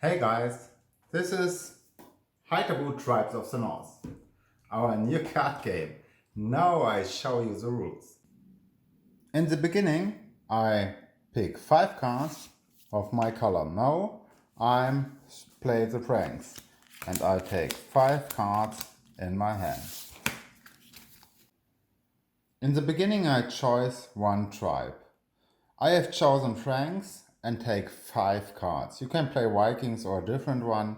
Hey guys, this is Haithabu Tribes of the North, our new card game. Now I show you the rules. In the beginning, I pick 5 cards of my color. Now I play the pranks and I take 5 cards in my hand. In the beginning I choose one tribe. I have chosen Franks and take 5 cards. You can play Vikings or a different one.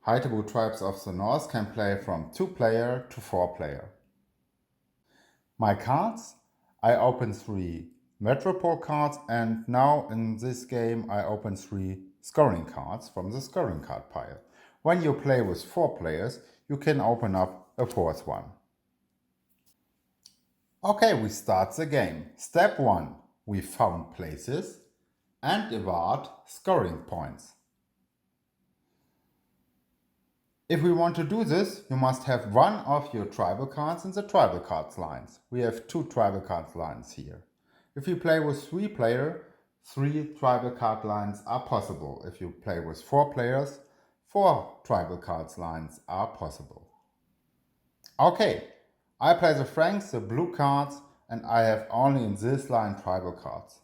Haithabu Tribes of the North can play from 2 player to 4 player. My cards, I open 3 Metropole cards and now in this game I open 3 scoring cards from the scoring card pile. When you play with 4 players, you can open up a 4th one. Okay, we start the game. Step 1. We found places and award scoring points. If we want to do this, you must have one of your tribal cards in the tribal cards lines. We have 2 tribal cards lines here. If you play with 3 players, 3 tribal card lines are possible. If you play with 4 players, 4 tribal cards lines are possible. Okay, I play the Franks, the blue cards, and I have only in this line tribal cards.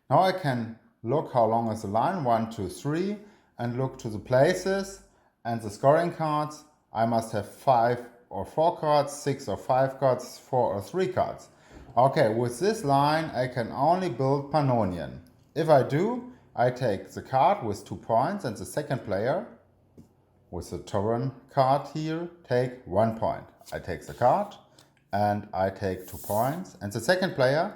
Now I can look how long is the line, 1, 2, 3, and look to the places and the scoring cards. I must have 5 or 4 cards, 6 or 5 cards, 4 or 3 cards. Okay, with this line I can only build Pannonian. If I do, I take the card with 2 points and the second player, with the Tauren card here, take 1 point. I take the card and I take 2 points and the second player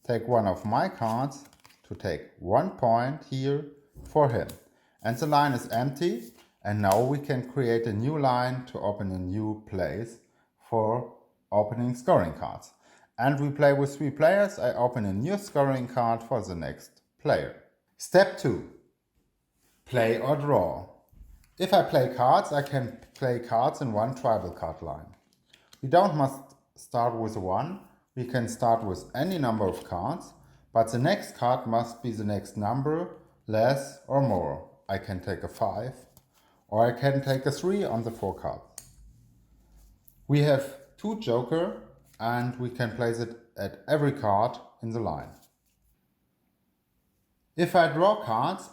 take one of my cards to take 1 point here for him. And the line is empty. And now we can create a new line to open a new place for opening scoring cards. And we play with 3 players. I open a new scoring card for the next player. Step 2. Play or draw. If I play cards, I can play cards in one tribal card line. We don't must start with 1. We can start with any number of cards, but the next card must be the next number, less or more. I can take a 5. Or I can take a 3 on the 4 cards. We have 2 joker and we can place it at every card in the line. If I draw cards,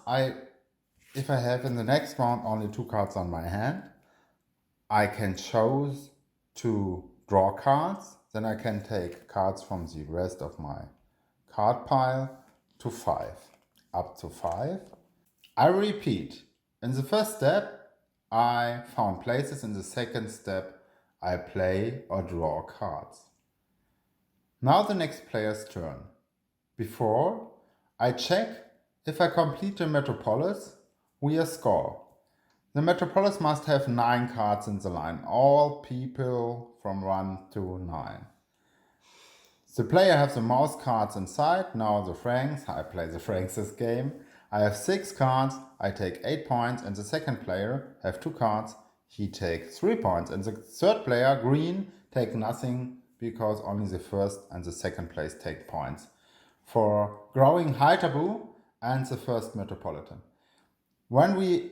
if I have in the next round only 2 cards on my hand, I can choose to draw cards. Then I can take cards from the rest of my card pile to 5. Up to 5. I repeat. In the first step, I found places. In the second step, I play or draw cards. Now the next player's turn. Before, I check if I complete the Metropolis, we score. The Metropolis must have 9 cards in the line, all people from 1 to 9. The player has the most cards inside. Now the Franks, I play the Franks this game. I have 6 cards, I take 8 points, and the second player have 2 cards, he takes 3 points. And the third player, green, take nothing because only the first and the second place take points for growing Haithabu and the first Metropolitan. When we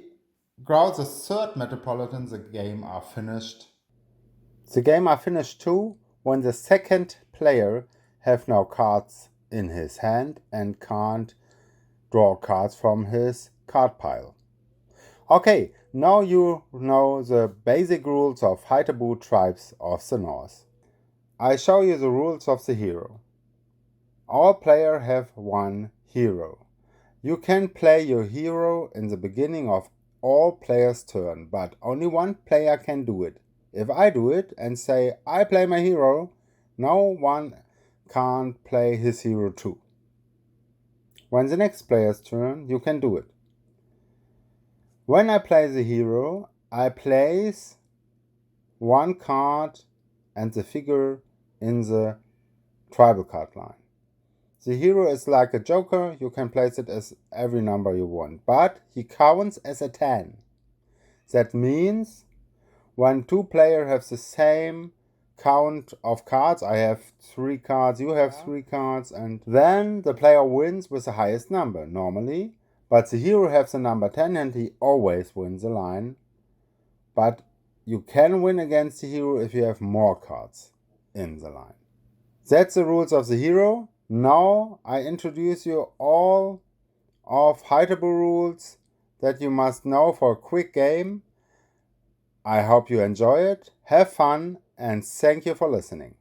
grow the third Metropolitan, the game are finished. The game are finished too when the second player have now cards in his hand and can't draw cards from his card pile. Okay, now you know the basic rules of Haithabu Tribes of the North. I show you the rules of the hero. All players have 1 hero. You can play your hero in the beginning of all players' turn, but only 1 player can do it. If I do it and say I play my hero, no one can't play his hero too. When the next player's turn, you can do it. When I play the hero, I place 1 card and the figure in the tribal card line. The hero is like a joker, you can place it as every number you want, but he counts as a 10. That means when 2 players have the same count of cards, I have 3 cards, you have 3 cards, and then the player wins with the highest number. Normally, But the hero has the number 10 and he always wins the line. But you can win against the hero if you have more cards in the line. That's the rules of the hero. Now I introduce you all of Haithabu rules that you must know for a quick game. I hope you enjoy it, have fun, and thank you for listening.